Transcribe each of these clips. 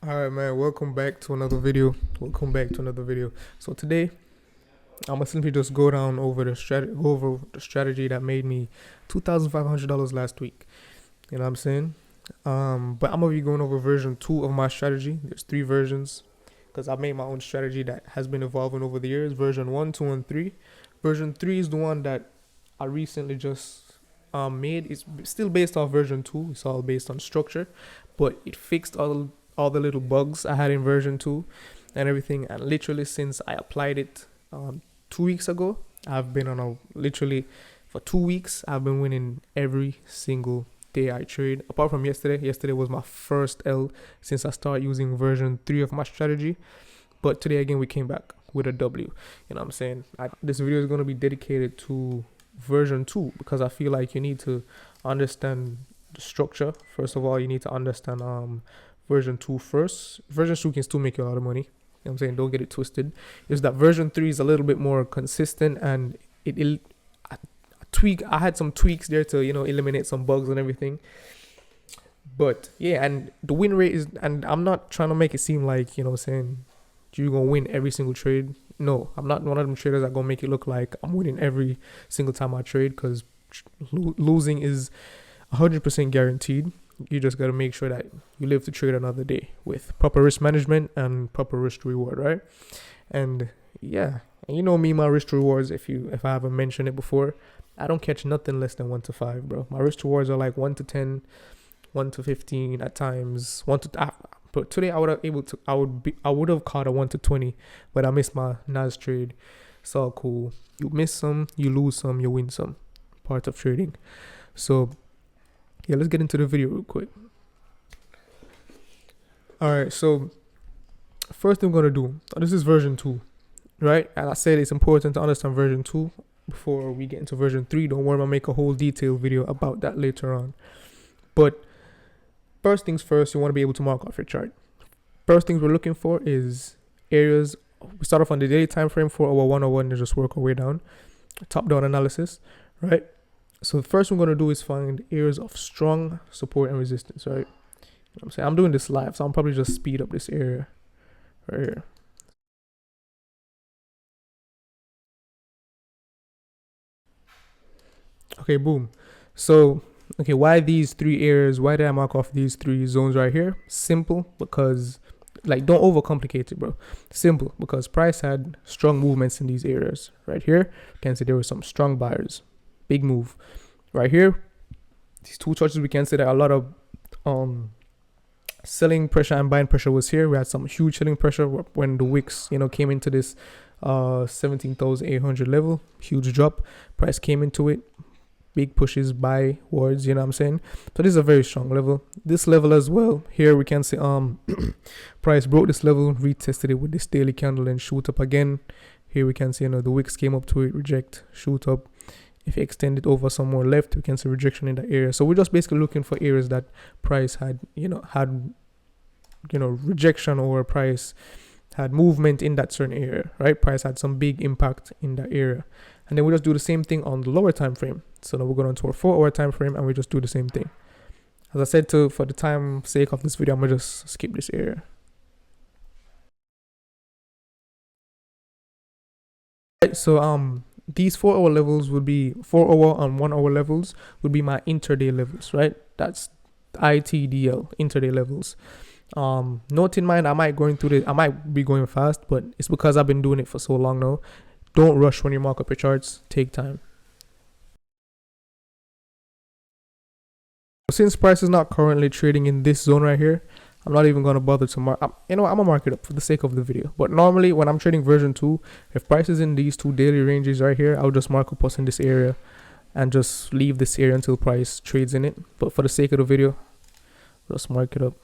All right, man. Welcome back to another video. So today, I'm gonna simply just go down over the strategy that made me $2,500 last week. You know what I'm saying? But I'm gonna be going over version 2 of my strategy. There's 3 versions because I made my own strategy that has been evolving over the years. Version 1, 2, and 3. Version 3 is the one that I recently just made. It's still based off version 2. It's all based on structure, but it fixed all the little bugs I had in version 2 and everything. And literally since I applied it 2 weeks ago, I've been on a literally for 2 weeks. I've been winning every single day I trade. Apart from yesterday. Yesterday was my first L since I started using version 3 of my strategy. But today again we came back with a W. You know what I'm saying? This video is going to be dedicated to version 2 because I feel like you need to understand the structure. First of all, you need to understand version 2 first. Version 2 can still make you a lot of money. You know what I'm saying? Don't get it twisted. Is that version 3 is a little bit more consistent and I had some tweaks there to, eliminate some bugs and everything. But yeah, and the win rate is, and I'm not trying to make it seem like, saying you're going to win every single trade. No, I'm not one of them traders that going to make it look like I'm winning every single time I trade, because losing is 100% guaranteed. You just got to make sure that you live to trade another day with proper risk management and proper risk to reward, right? And yeah, and you know me, my risk to rewards, if I haven't mentioned it before, I don't catch nothing less than 1 to 5, bro. My risk to rewards are like 1 to 10, 1 to 15 at times, 1 to but today I would have caught a 1 to 20, but I missed my NAS trade. It's all cool. You miss some, you lose some, you win some. Part of trading. So yeah, let's get into the video real quick. All right, so first thing I'm gonna do, this is version 2, right? And I said it's important to understand version 2 before we get into version 3. Don't worry, I'll make a whole detailed video about that later on. But first things first, you want to be able to mark off your chart. First things we're looking for is areas. We start off on the daily time frame, 4-hour, 1-hour, and just work our way down. Top-down analysis, right? So the first we're going to do is find areas of strong support and resistance, right? You know what I'm saying? I'm doing this live, so I'm probably just speed up this area right here. Okay, boom. So, okay, why these 3 areas? Why did I mark off these 3 zones right here? Simple, because, like, don't overcomplicate it, bro. Simple, because price had strong movements in these areas. Right here, you can see there were some strong buyers. Big move. Right here, these 2 touches, we can see that a lot of selling pressure and buying pressure was here. We had some huge selling pressure when the wicks, came into this 17,800 level. Huge drop. Price came into it. Big pushes buy words, you know what I'm saying? So this is a very strong level. This level as well, here we can see price broke this level, retested it with this daily candle and shoot up again. Here we can see, the wicks came up to it, reject, shoot up. If you extend it over some more left, we can see rejection in that area. So we're just basically looking for areas that price had rejection, or price had movement in that certain area, right? Price had some big impact in that area. And then we just do the same thing on the lower time frame. So now we're going to our 4-hour time frame and we just do the same thing. As I said, for the time sake of this video, I'm gonna just skip this area. Right, so these 4-hour levels would be 4-hour and 1-hour levels would be my intraday levels, right? That's ITDL, intraday levels. Note in mind, I might be going fast, but it's because I've been doing it for so long now. Don't rush when you mark up your charts. Take time. Since price is not currently trading in this zone right here, I'm not even going to bother to mark. I'm going to mark it up for the sake of the video. But normally when I'm trading version 2, if price is in these 2 daily ranges right here, I'll just mark up us in this area and just leave this area until price trades in it. But for the sake of the video, just mark it up.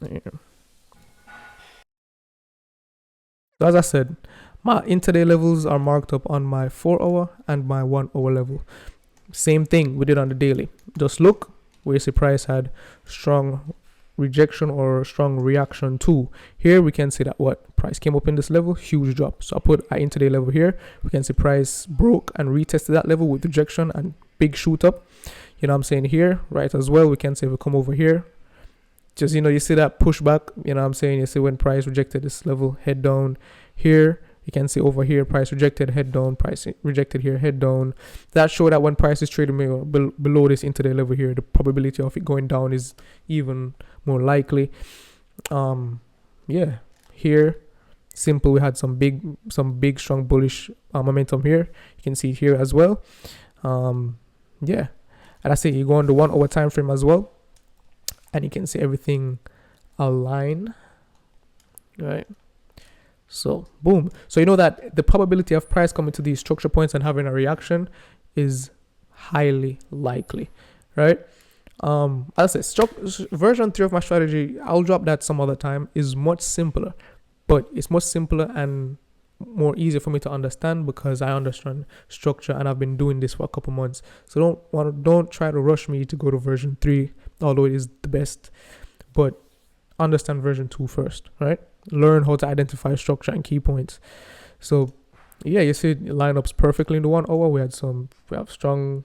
There. So as I said, my intraday levels are marked up on my 4-hour and my 1-hour level. Same thing we did on the daily. Just look where you see price had strong rejection or strong reaction to. Here we can see that what price came up in this level, huge drop. So I put our intraday level here. We can see price broke and retested that level with rejection and big shoot up. You know what I'm saying? Here, right, as well, we can say we come over here. just, you see that pushback, what I'm saying? You see when price rejected this level, head down here. You can see over here, price rejected, head down, price rejected here, head down. That show that when price is trading below this intraday level here, the probability of it going down is even more likely. Yeah, here, simple, we had some big strong bullish momentum here. You can see it here as well. Yeah, and I say you go on the 1 hour time frame as well, and you can see everything align, right? So boom. So you know that the probability of price coming to these structure points and having a reaction is highly likely, right? As I said, version 3 of my strategy, I'll drop that some other time, is much simpler, but it's much simpler and more easier for me to understand because I understand structure and I've been doing this for a couple months. So don't try to rush me to go to version 3, although it is the best, but understand version 2 first, right? Learn how to identify structure and key points. So yeah, you see it lineups perfectly in the 1 hour. We have strong,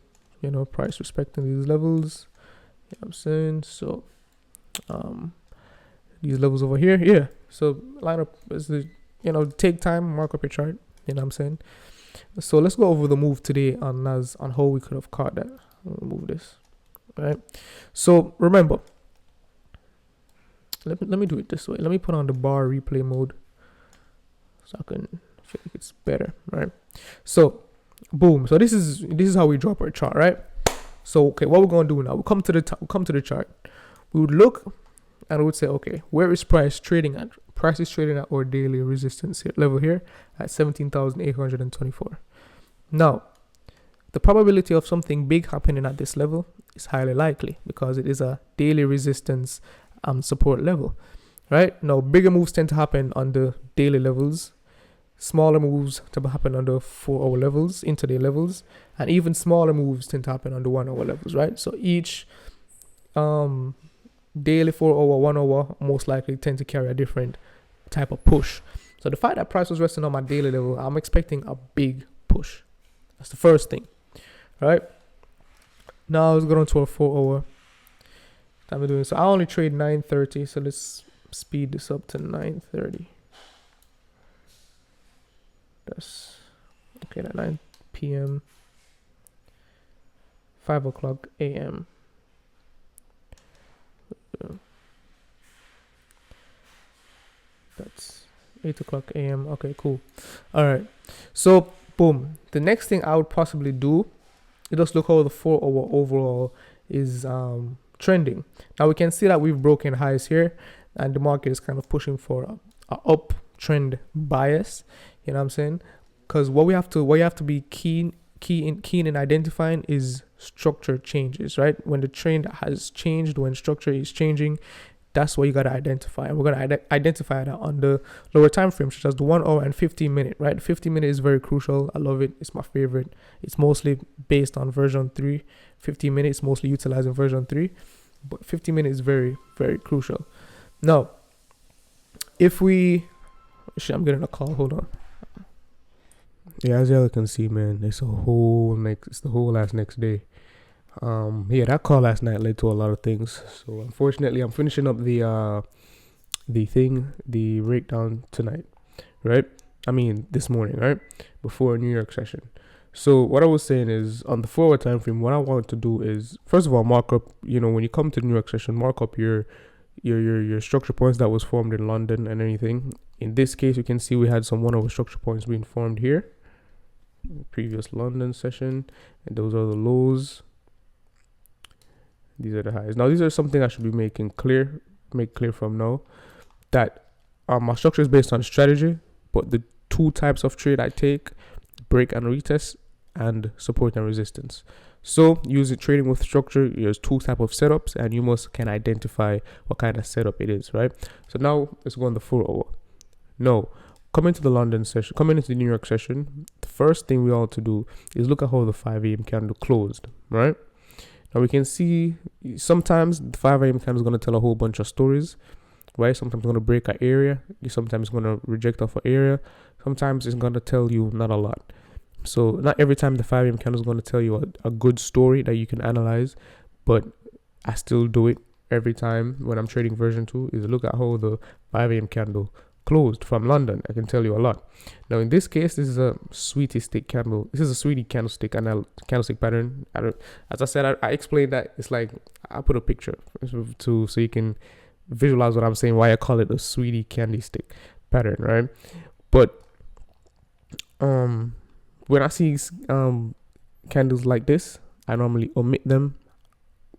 price respecting these levels. You know what I'm saying? So these levels over here, yeah. So lineup is the, take time, mark up your chart. You know what I'm saying? So let's go over the move today on how we could have caught that. I'll move this, right? So remember, let me do it this way. Let me put on the bar replay mode so I can feel like it's better, right? So boom. So this is how we drop our chart, right? So okay, what we're gonna do now? We'll come to the chart. We would look and we would say, okay, where is price trading at? Price is trading at our daily resistance level here at 17,824. Now, the probability of something big happening at this level is highly likely because it is a daily resistance support level, right? Now, bigger moves tend to happen on the daily levels, smaller moves to happen on the 4 hour levels, intraday levels, and even smaller moves tend to happen on the 1 hour levels, right? So each daily 4 hour, 1 hour most likely tend to carry a different type of push. So the fact that price was resting on my daily level, I'm expecting a big push. That's the first thing, right? Now let's go on to a 4 hour. I'm doing so. I only trade 9:30, so let's speed this up to 9:30. That's okay. At 9 p.m. 5 o'clock a.m. That's 8 o'clock a.m. Okay, cool. All right. So boom. The next thing I would possibly do, just look how the 4 hour overall is trending. Now we can see that we've broken highs here and the market is kind of pushing for a uptrend bias. You know what I'm saying? Because what you have to be keen in identifying is structure changes, right? When the trend has changed, when structure is changing, that's what you got to identify. And we're going to identify that on the lower time frame, such as the 1 hour and 15 minute, right? 15 minute is very crucial. I love it. It's my favorite. It's mostly based on version 3. 15 minutes mostly utilizing version 3. But 15 minutes is very, very crucial. Now, I'm getting a call. Hold on. Yeah, as y'all can see, man, it's the whole last next day. Yeah, that call last night led to a lot of things. So unfortunately, I'm finishing up the breakdown tonight, right? I mean, this morning, right? Before a New York session. So what I was saying is, on the 4 hour time frame, what I want to do is, first of all, mark up, when you come to the New York session, mark up your structure points that was formed in London and anything. In this case, you can see we had some 1 hour structure points being formed here. Previous London session, and those are the lows. These are the highs. Now, these are something I should be make clear from now, that my structure is based on strategy, but the 2 types of trade I take, break and retest, and support and resistance. So trading with structure, there's 2 types of setups, and you can identify what kind of setup it is, right? So now let's go on the 4 hour. No, coming to the London session, coming into the New York session, the first thing we ought to do is look at how the 5 a.m. candle closed, right? Now we can see sometimes the 5 a.m. candle is going to tell a whole bunch of stories, right? Sometimes it's going to break an area. Sometimes it's going to reject off an area. Sometimes it's going to tell you not a lot. So not every time the 5 a.m. candle is going to tell you a good story that you can analyze, but I still do it every time when I'm trading version 2 is look at how the 5 a.m. candle closed from London. I can tell you a lot. Now in this case, this is a sweetie stick candle. This is a sweetie candlestick and candlestick pattern. As I said, I explained that it's like I put a picture so you can visualize what I'm saying, why I call it a sweetie candy stick pattern, right? But when I see candles like this, I normally omit them.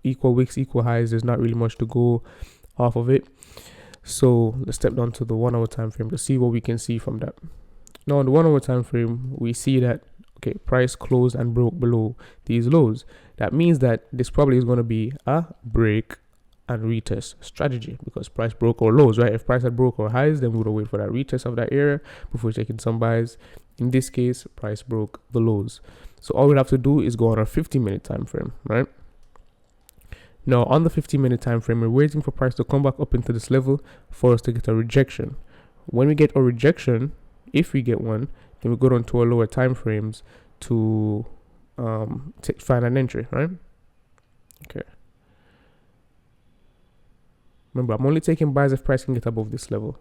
Equal wicks, equal highs. There's not really much to go off of it. So let's step down to the 1 hour time frame to see what we can see from that. Now on the 1 hour time frame, we see that okay, price closed and broke below these lows. That means that this probably is going to be a break and retest strategy because price broke our lows, right? If price had broke our highs, then we would have waited for that retest of that area before taking some buys. In this case, price broke the lows. So all we have to do is go on a 15-minute time frame, right? Now on the 15-minute time frame, we're waiting for price to come back up into this level for us to get a rejection. When we get a rejection, if we get one, then we go down to our lower time frames to find an entry, right? Okay. Remember, I'm only taking buys if price can get above this level,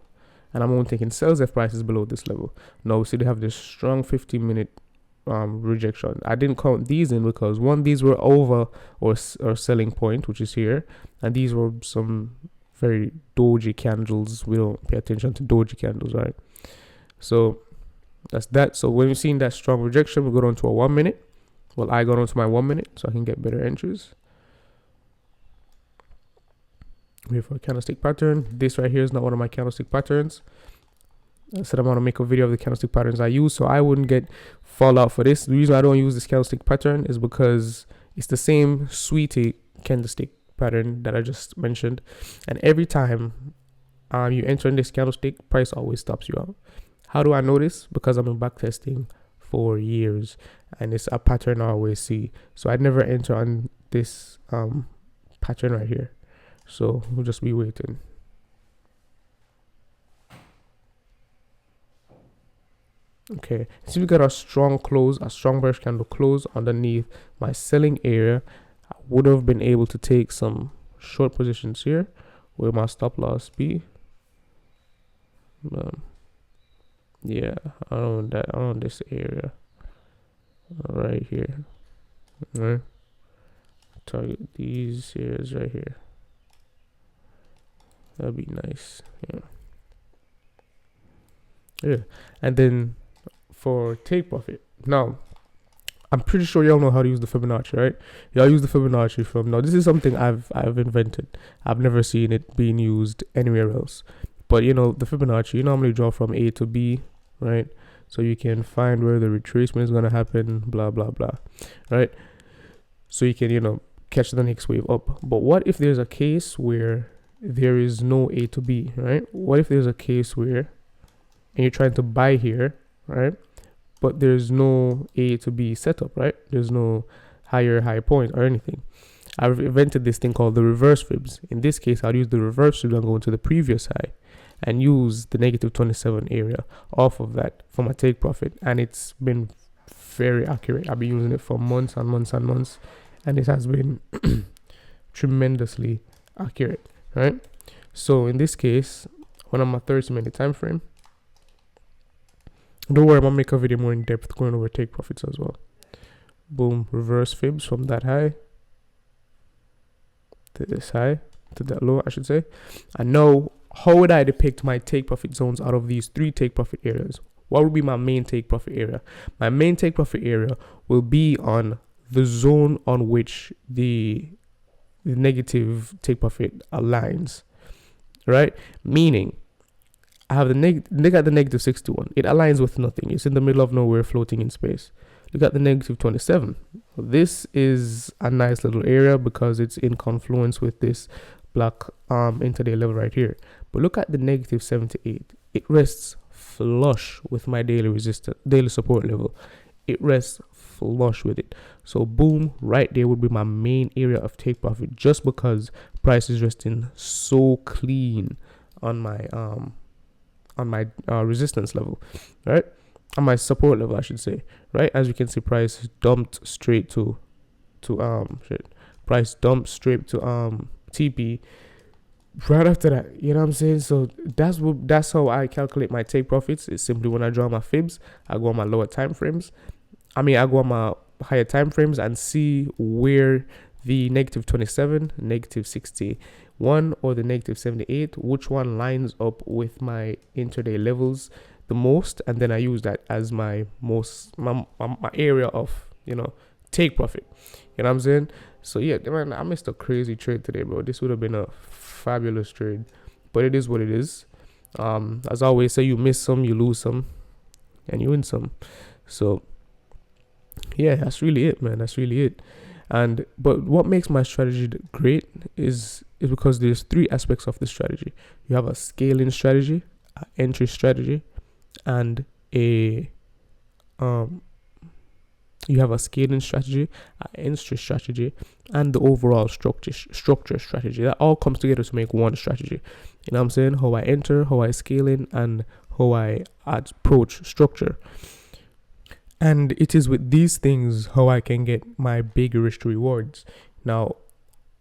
and I'm only taking sells if price is below this level. Now we see they have this strong 15-minute rejection. I didn't count these in because one, these were over or selling point, which is here, and these were some very doji candles. We don't pay attention to doji candles, right? So that's that. So when we're seeing that strong rejection, we go down to a 1 minute. Well, I go down to my 1 minute so I can get better entries. Wait for a candlestick pattern. This right here is not one of my candlestick patterns. I said I'm going to make a video of the candlestick patterns I use so I wouldn't get fallout for this. The reason I don't use this candlestick pattern is because it's the same sweetie candlestick pattern that I just mentioned, and every time you enter in this candlestick, price always stops you out. How do I know this? Because I've been backtesting for years and it's a pattern I always see. So I'd never enter on this pattern right here. So we'll just be waiting. Okay, so we got a strong close, a strong bearish candle close underneath my selling area. I would have been able to take some short positions here. Where my stop loss be? Yeah, around that, around this area, right here. Right, target these areas right here. That'd be nice. Yeah, and then for take profit. Now, I'm pretty sure y'all know how to use the Fibonacci, right? Y'all use the Fibonacci from now. This is something I've invented. I've never seen it being used anywhere else. But you know, the Fibonacci, you normally draw from A to B, right? So you can find where the retracement is gonna happen, blah blah blah, right? So you can, you know, catch the next wave up. But what if there's a case where there is no A to B, right? What if there's a case where and you're trying to buy here, right? But there's no A to B setup, right? There's no higher high point or anything. I've invented this thing called the reverse fibs. In this case, I'll use the reverse fibs and go into the previous high and use the -27 area off of that for my take profit. And it's been very accurate. I've been using it for months and months and months, and it has been tremendously accurate, right? So in this case, when I'm at 30-minute time frame, don't worry, I'm gonna make a video more in depth going over take profits as well. Boom, reverse fibs from that high to this high, to that low, I should say. And now, how would I depict my take profit zones out of these 3 take profit areas? What would be my main take profit area? My main take profit area will be on the zone on which the negative take profit aligns, right? Meaning, I have look at the -61. It aligns with nothing. It's in the middle of nowhere, floating in space. Look at the -27. This is a nice little area because it's in confluence with this black intraday level right here. But look at the -78. It rests flush with my daily support level. It rests flush with it. So boom, right there would be my main area of take profit, just because price is resting so clean on my resistance level, right? On my support level, I should say, right? As you can see, price dumped straight to price dumped straight to TP. Right after that, you know what I'm saying? So that's how I calculate my take profits. It's simply when I draw my fibs, I go on my lower time frames. I go on my higher time frames and see where the negative 27, negative 61, or the negative 78, which one lines up with my intraday levels the most, and then I use that as my area of take profit. You know what I'm saying? So yeah, man, I missed a crazy trade today, bro. This would have been a fabulous trade, but it is what it is. As I always say, you miss some, you lose some, and you win some. So yeah, that's really it, man. That's really it. But what makes my strategy great is because there's three aspects of the strategy. You have a scaling strategy, an entry strategy, and a you have a scaling strategy, an entry strategy, and the overall structure strategy. That all comes together to make one strategy. You know what I'm saying? How I enter, how I scale in, and how I approach structure. And it is with these things how I can get my big rich rewards. Now,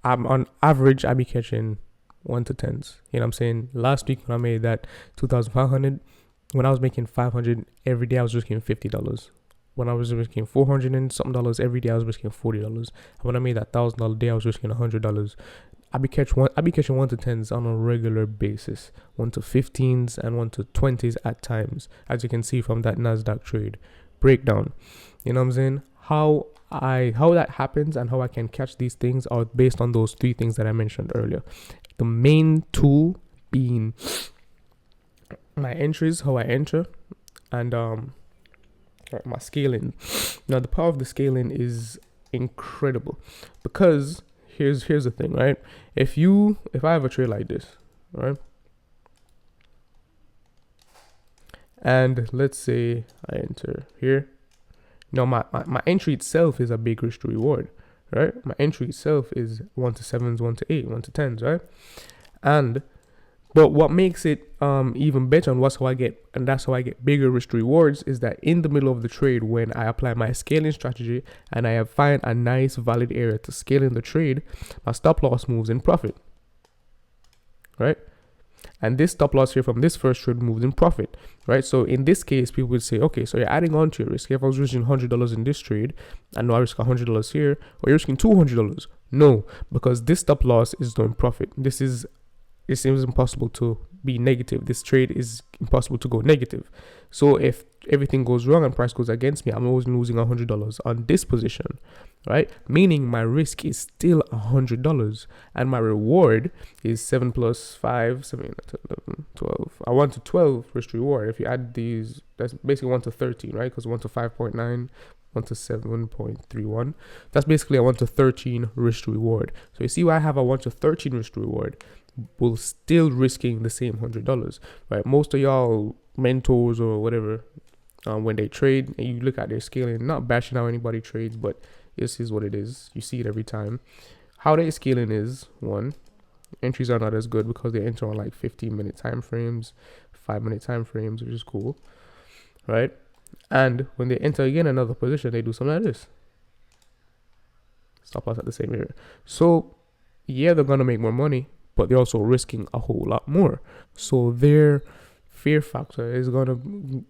I'm on average, I be catching 1 to 10s. You know what I'm saying? Last week when I made that 2,500, when I was making 500 every day, I was risking $50. When I was risking $400 and something dollars every day, I was risking $40. And when I made that $1,000 day, I was risking $100. I be catching 1 to 10s on a regular basis, 1 to 15s and 1 to 20s at times, as you can see from that NASDAQ trade breakdown. You know what I'm saying? How that happens and how I can catch these things are based on those three things that I mentioned earlier. The main tool being my entries, how I enter, and my scaling. Now the power of the scaling is incredible, because here's the thing, right? If I have a trade like this, right, and let's say I enter here. Now my entry itself is a big risk to reward, right? My entry itself is 1 to 7s, 1 to 8, 1 to 10s, right? But what makes it even better, and that's how I get bigger risk to rewards, is that in the middle of the trade, when I apply my scaling strategy and I find a nice valid area to scale in the trade, my stop loss moves in profit, right? And this stop loss here from this first trade moves in profit, right? So in this case, people would say, okay, so you're adding on to your risk. If I was risking $100 in this trade, and now I risk $100 here, or you're risking $200. No, because this stop loss is doing profit. It seems impossible to be negative. This trade is impossible to go negative. So if everything goes wrong and price goes against me, I'm always losing $100 on this position, right? Meaning my risk is still $100 and my reward is 7 plus 5, 7, 11, 12. I want to 12 risk reward. If you add these, that's basically 1 to 13, right? Because 1 to 5.9, 1 to 7.31. That's basically a 1 to 13 risk reward. So you see why I have a 1 to 13 risk reward, will still risking the same $100, right? Most of y'all mentors or whatever, when they trade and you look at their scaling, not bashing how anybody trades, but this is what it is. You see it every time. How they scaling is, one, entries are not as good because they enter on like 15-minute time frames, 5-minute time frames, which is cool, right? And when they enter again another position, they do something like this. Stop loss at the same area. So yeah, they're gonna make more money, but they're also risking a whole lot more. So their fear factor is going to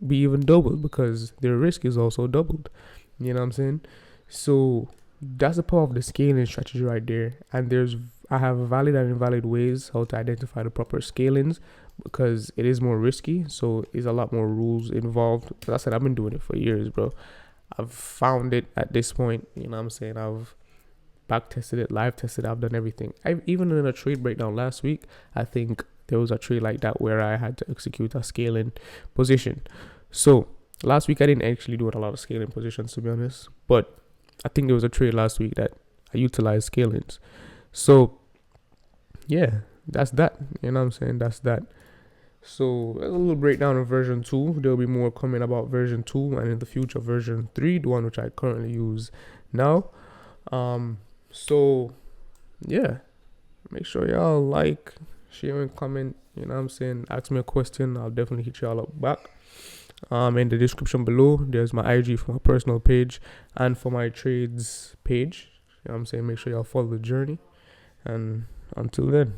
be even doubled because their risk is also doubled. You know what I'm saying? So that's the power of the scaling strategy right there. And I have valid and invalid ways how to identify the proper scalings, because it is more risky. So there's a lot more rules involved. As I said, I've been doing it for years, bro. I've found it at this point. You know what I'm saying? I've back tested it, live tested, I've done everything. Even in a trade breakdown last week, I think there was a trade like that where I had to execute a scaling position. So last week I didn't actually do a lot of scaling positions, to be honest, but I think there was a trade last week that I utilized scalings. So yeah, that's that. You know what I'm saying? That's that. So a little breakdown of version 2. There'll be more coming about version 2 and in the future version 3, the one which I currently use now. So yeah, make sure y'all like, share, and comment. You know what I'm saying? Ask me a question, I'll definitely hit y'all up back. In the description below, there's my IG for my personal page and for my trades page. You know what I'm saying? Make sure y'all follow the journey, and Until then.